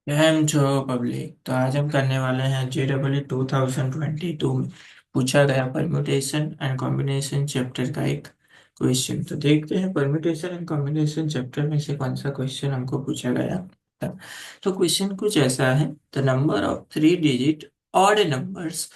Cam छो public. तो आज हम करने वाले हैं JEE 2022 में पूछा गया परम्यूटेशन एंड कॉम्बिनेशन चैप्टर का एक क्वेश्चन। तो देखते हैं परम्यूटेशन एंड कॉम्बिनेशन चैप्टर में से कौन सा क्वेश्चन हमको पूछा गया था। तो क्वेश्चन कुछ ऐसा है, the number of 3 digit odd numbers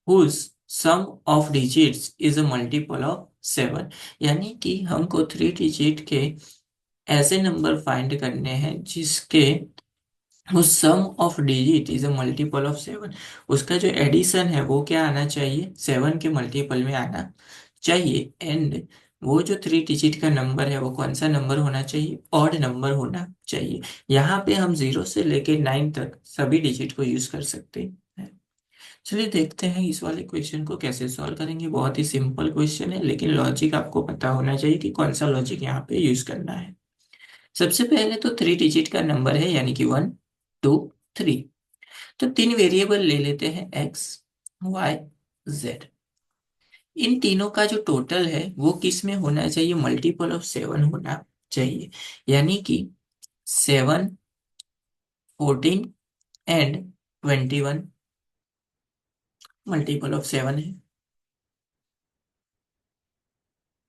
whose sum of digits is a multiple of 7। यानी कि हमको 3 डिजिट के ऐसे नंबर फाइंड करने हैं जिसके वो sum of digit is a multiple of 7। उसका जो एडिशन है वो क्या आना चाहिए, 7 के मल्टीपल में आना चाहिए। एंड वो जो 3 डिजिट का नंबर है वो कौन सा नंबर होना चाहिए, ऑड नंबर होना चाहिए। यहाँ पे हम 0 से लेके 9 तक सभी डिजिट को यूज कर सकते हैं। चलिए देखते हैं इस वाले क्वेश्चन को कैसे सॉल्व करेंगे। बहुत ही सिंपल क्वेश्चन है, लेकिन लॉजिक आपको पता होना चाहिए कि कौन सा लॉजिक यहाँ पे यूज करना है। सबसे पहले तो 3 डिजिट का नंबर है, यानी कि 1 2 3। तो 3 वेरिएबल ले लेते हैं, एक्स वाई जेड। इन तीनों का जो टोटल है वो किस में होना चाहिए, मल्टीपल ऑफ 7 होना चाहिए। यानी कि 7 14 एंड 21 मल्टीपल ऑफ 7 है।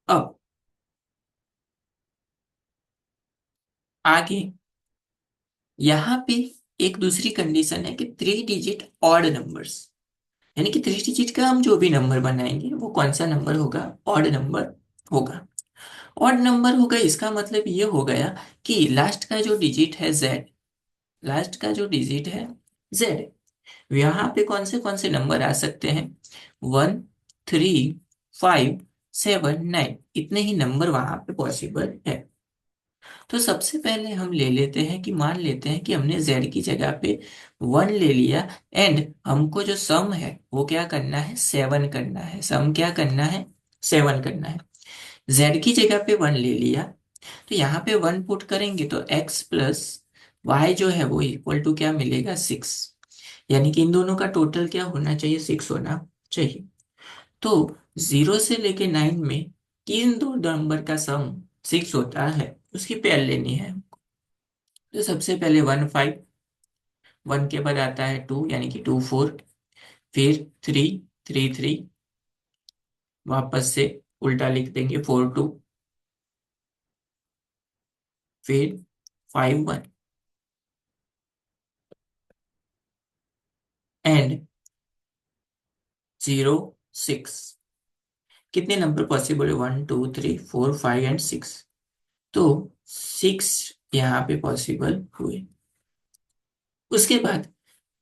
अब आगे यहाँ पे एक दूसरी कंडीशन है कि 3 डिजिट ऑड नंबर्स, यानी कि 3 डिजिट का हम जो भी नंबर बनाएंगे वो कौन सा नंबर होगा, ऑड नंबर होगा। ऑड नंबर होगा इसका मतलब ये हो गया कि लास्ट का जो डिजिट है जेड, लास्ट का जो डिजिट है जेड, यहाँ पे कौन से नंबर आ सकते हैं, 1 3 5 7 9, इतने ही नंबर वहां पे पॉसिबल है। तो सबसे पहले हम ले लेते हैं कि मान लेते हैं कि हमने z की जगह पे 1 ले लिया। एंड हमको जो सम है वो क्या करना है, 7 करना है। सम क्या करना है, 7 करना है। z की जगह पे 1 ले लिया, तो यहाँ पे 1 पुट करेंगे तो x प्लस वाई जो है वो इक्वल टू क्या मिलेगा, 6। यानी कि इन दोनों का टोटल क्या होना चाहिए, 6 होना चाहिए। तो 0 से लेके 9 में किन दो नंबर का सम 6 होता है उसकी पेयर लेनी है। तो सबसे पहले 1 5, 1 के बाद आता है 2, यानी कि 2 4, फिर 3 3 3, वापस से उल्टा लिख देंगे 4 2, फिर 5 1 एंड 0 6। कितने नंबर पॉसिबल है, 1 2 3 4 5 एंड 6। तो 6 यहाँ पे पॉसिबल हुए। उसके बाद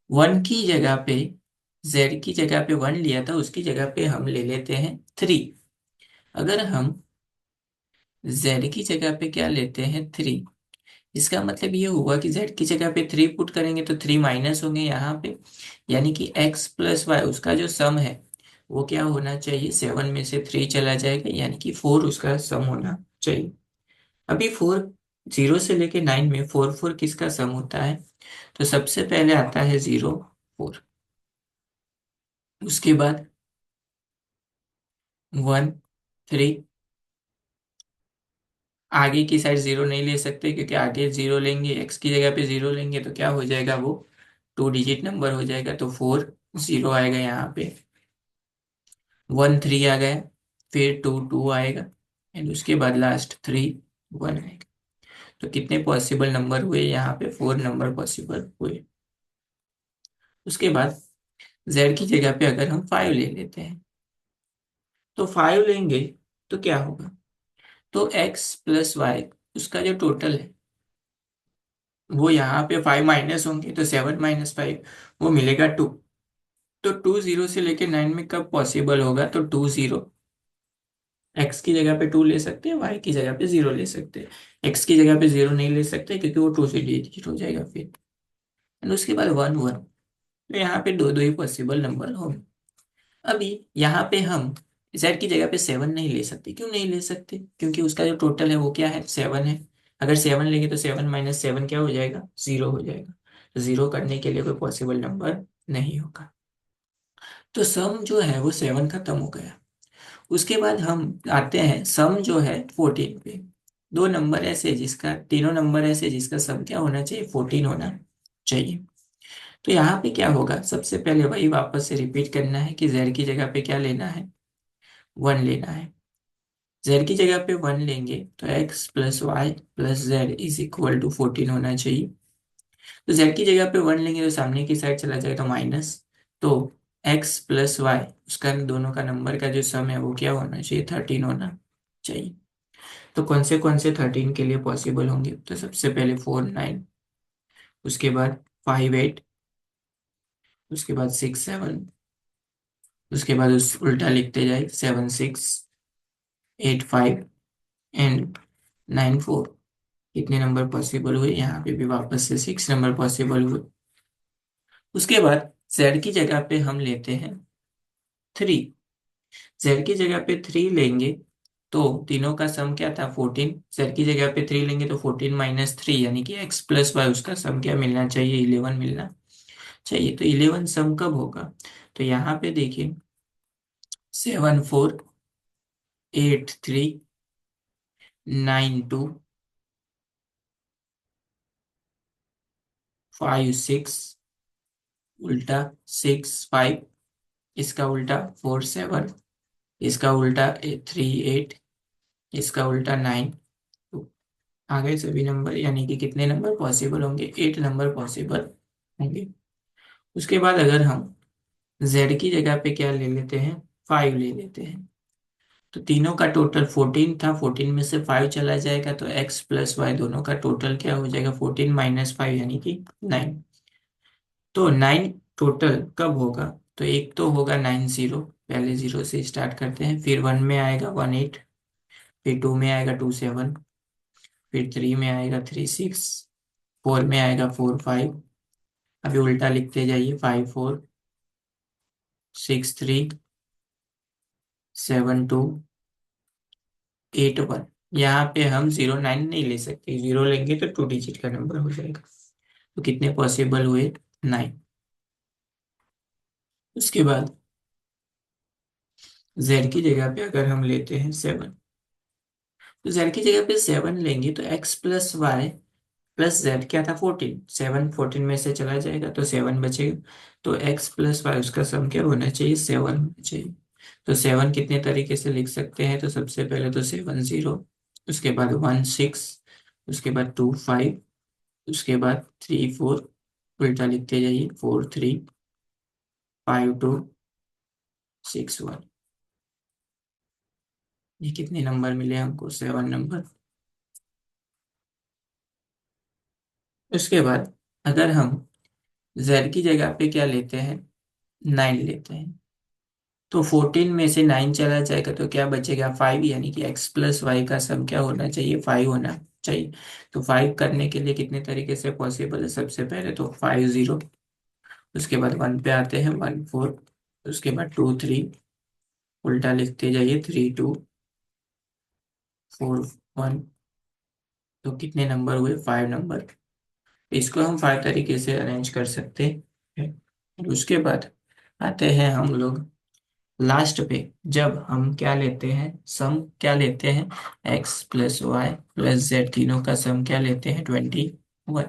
1 की जगह पे, z की जगह पे 1 लिया था, उसकी जगह पे हम ले लेते हैं 3। अगर हम z की जगह पे क्या लेते हैं, 3, इसका मतलब ये हुआ कि z की जगह पे 3 पुट करेंगे तो 3 माइनस होंगे यहाँ पे। यानी कि x प्लस वाई उसका जो सम है वो क्या होना चाहिए, 7 में से 3 चला जाएगा, यानी कि 4 उसका सम होना चाहिए। अभी 4, 0 से लेके 9 में 4 4 किसका सम होता है, तो सबसे पहले आता है 0 4। उसके बाद 1 3, आगे की साइड 0 नहीं ले सकते क्योंकि आगे 0 लेंगे, x की जगह पे 0 लेंगे तो क्या हो जाएगा, वो 2 डिजिट नंबर हो जाएगा। तो 4 0 आएगा यहाँ पे, 1 3 आ गया, फिर 2 2 आएगा, एंड उसके बाद लास्ट 3 1 आएगा। तो कितने पॉसिबल नंबर हुए यहाँ पे, 4 नंबर पॉसिबल हुए। उसके बाद z की जगह पे अगर हम 5 ले लेते हैं, तो 5 लेंगे तो क्या होगा, तो x प्लस वाई उसका जो टोटल है वो यहाँ पे 5 माइनस होंगे, तो 7 - 5 वो मिलेगा 2। तो 2 0 से लेके 9 में कब पॉसिबल होगा, तो 2 0, x की जगह पे 2 ले सकते हैं, y की जगह पे 0 ले सकते हैं। x की जगह पे 0 नहीं ले सकते क्योंकि वो 2 से डिजिट हो जाएगा फिर। एंड उसके बाद 1 1, तो यहाँ पे दो दो ही पॉसिबल नंबर होंगे। अभी यहाँ पे हम z की जगह पे 7 नहीं ले सकते। क्यों नहीं ले सकते, क्योंकि उसका जो टोटल है वो क्या है, 7 है। अगर 7 लेंगे तो 7 - 7 क्या हो जाएगा, 0 हो जाएगा। तो 0 करने के लिए कोई पॉसिबल नंबर नहीं होगा। तो सम जो है वो 7 खत्म हो गया। उसके बाद हम आते हैं सम जो है 14 पे। दो नंबर ऐसे जिसका, तीनों नंबर ऐसे जिसका सम क्या होना चाहिए, 14 होना चाहिए। तो यहाँ पे क्या होगा, सबसे पहले वही वापस से रिपीट करना है कि z की जगह पे क्या लेना है, 1 लेना है। z की जगह पे 1 लेंगे तो x plus Y plus Z is equal to 14 होना चाहिए। तो z की जगह पे 1 लेंगे तो सामने की साइड चला जाएगा तो माइनस, तो x प्लस वाई उसका दोनों का नंबर का जो सम है वो क्या होना चाहिए, 13 होना चाहिए। तो कौन से 13 के लिए पॉसिबल होंगे, तो सबसे पहले 4 9, उसके बाद 5 8, उसके बाद 6 7, उसके बाद उस उल्टा लिखते जाए 7 6 8 5 एंड 9 4। कितने नंबर पॉसिबल हुए, यहाँ पे भी वापस से 6 नंबर पॉसिबल हुए। उसके बाद z की जगह पे हम लेते हैं 3। z की जगह पे 3 लेंगे तो तीनों का सम क्या था, 14। z की जगह पे 3 लेंगे तो 14 माइनस 3 यानी कि x प्लस वाई उसका सम क्या मिलना चाहिए, 11 मिलना चाहिए। तो 11 सम कब होगा, तो यहाँ पे देखिए 7 4 8 3 9 2 5 6, उल्टा 6 5, इसका उल्टा 4 7, इसका उल्टा 3 8, इसका उल्टा 9। तो आगे सभी नंबर यानी कि कितने नंबर पॉसिबल होंगे, 8 नंबर पॉसिबल होंगे। उसके बाद अगर हम z की जगह पे क्या ले लेते हैं, 5 ले लेते हैं, तो तीनों का टोटल 14 था, 14 में से 5 चला जाएगा तो x प्लस वाई दोनों का टोटल क्या हो जाएगा, 14 माइनस 5 यानी कि 9। तो 9 टोटल कब होगा, तो एक तो होगा 9 0, पहले 0 से स्टार्ट करते हैं, फिर 1 में आएगा 1 8, फिर 2 में आएगा 2 7, फिर 3 में आएगा 3 6, 4 में आएगा 4 5। अभी उल्टा लिखते जाइए, 5 4 6 3 7 2 8 1। यहाँ पे हम 0 9 नहीं ले सकते, 0 लेंगे तो 2 डिजिट का नंबर हो जाएगा। तो कितने पॉसिबल हुए, 9। उसके बाद z की जगह पे अगर हम लेते हैं 7, तो z की जगह पे 7 लेंगे तो x plus Y plus Z क्या था, 14। 7 14 में से चला जाएगा तो 7 बचेगा। तो x प्लस वाई उसका सम क्या होना चाहिए, 7 होना चाहिए। तो 7 कितने तरीके से लिख सकते हैं, तो सबसे पहले तो 7 0, उसके बाद 1 6, उसके बाद 2 5, उसके बाद 3 4, उल्टा लिखते जाइए 4 3 5 2 6 1। ये कितने नंबर मिले हमको, 7 नंबर। उसके बाद अगर हम z की जगह पे क्या लेते हैं, 9 लेते हैं, तो 14 में से 9 चला जाएगा तो क्या बचेगा, 5, यानी कि x प्लस वाई का सम क्या होना चाहिए, 5 होना चाहिए। तो 5 करने के लिए कितने तरीके से पॉसिबल है, सबसे पहले तो 5 0, उसके बाद 1 पे आते हैं 1 4, उसके बाद 2 3, उल्टा लिखते जाइए 3 2 4 1। तो कितने नंबर हुए, 5 नंबर। इसको हम 5 तरीके से अरेंज कर सकते हैं। और उसके बाद आते हैं हम लोग लास्ट पे, जब हम क्या लेते हैं, सम क्या लेते हैं, x plus Y plus Z तीनों का सम क्या लेते हैं, 21।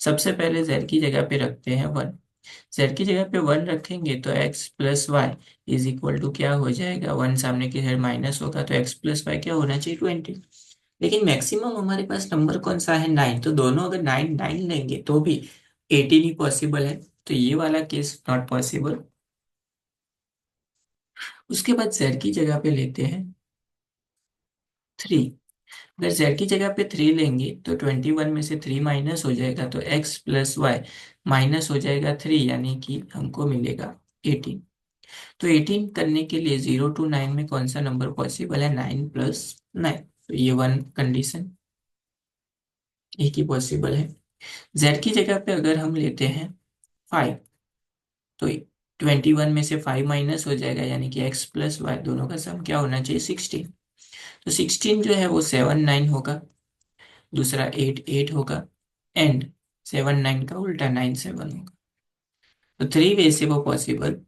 सबसे पहले z की जगह पे रखते हैं 1। z की जगह पे 1 रखेंगे तो x plus Y is equal to क्या हो जाएगा, 1 सामने की साइड माइनस होगा तो x प्लस वाई क्या होना चाहिए, 20। लेकिन मैक्सिमम हमारे पास नंबर कौन सा है, 9। तो दोनों अगर 9 9 लेंगे तो भी 18 ही पॉसिबल है। तो ये वाला केस नॉट पॉसिबल। उसके बाद z की जगह पे लेते हैं 3। अगर z की जगह पे 3 लेंगे तो 21 में से 3 माइनस हो जाएगा तो x प्लस वाई माइनस हो जाएगा 3, यानी कि हमको मिलेगा 18। तो 18 करने के लिए 0 to 9 में कौन सा नंबर पॉसिबल है, 9 प्लस 9। तो ये वन कंडीशन एक ही पॉसिबल है। z की जगह पे अगर हम लेते हैं 5, तो 21 में से 5 माइनस हो जाएगा, यानी कि x प्लस वाई दोनों का सम क्या होना चाहिए, 16। तो 16 जो है वो 7 9 होगा, दूसरा 8 8 होगा, एंड 7 9 का उल्टा 9 7 होगा। तो 3 वे से वो पॉसिबल।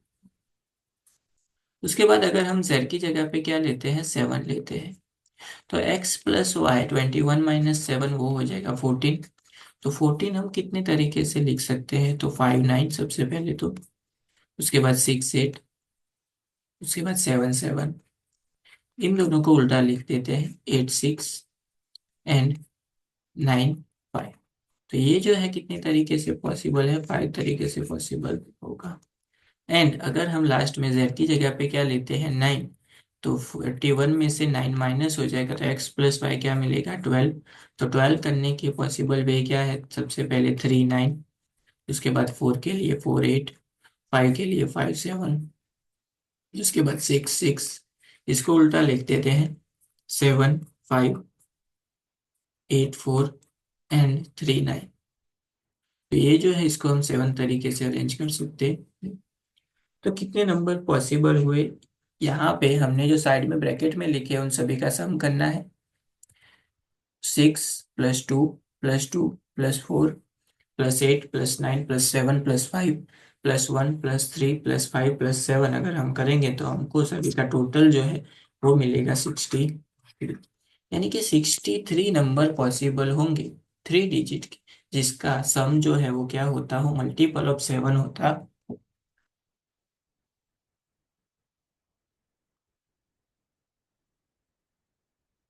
उसके बाद अगर हम z की जगह पे क्या लेते हैं, 7 लेते हैं, तो x प्लस वाई 21 माइनस 7 वो हो जाएगा 14। तो 14 हम कितने तरीके से लिख सकते हैं, तो 5 9 सबसे पहले तो, उसके बाद 6 8, उसके बाद 7 7, इन दोनों को उल्टा लिख देते हैं 8 6 एंड 9 5। तो ये जो है कितने तरीके से पॉसिबल है, 5 तरीके से पॉसिबल होगा। एंड अगर हम लास्ट में z की जगह पे क्या लेते हैं 9, तो 41 में से 9 माइनस हो जाएगा तो x प्लस वाई क्या मिलेगा 12। तो 12 करने की पॉसिबल वे क्या है, सबसे पहले 3 9, उसके बाद 4 के लिए 4 8, 5 के लिए 5 7, उसके बाद 6 6, इसको उल्टा लिख देते हैं 7 5 8 4 एंड 3 9। तो ये जो है इसको हम 7 तरीके से अरेंज कर सकते हैं। तो कितने नंबर पॉसिबल हुए, यहाँ पे हमने जो साइड में ब्रैकेट में लिखे हैं उन सभी का सम करना है। 6 plus 2 plus 2 plus 4 plus 8 plus 9 plus 7 plus 5 plus 1 plus 3 plus 5 plus 7 अगर हम करेंगे तो हमको सभी का टोटल जो है वो मिलेगा 63। यानी कि 63 नंबर पॉसिबल होंगे 3 डिजिट के, जिसका सम जो है वो क्या होता हो, मल्टीपल ऑफ 7 होता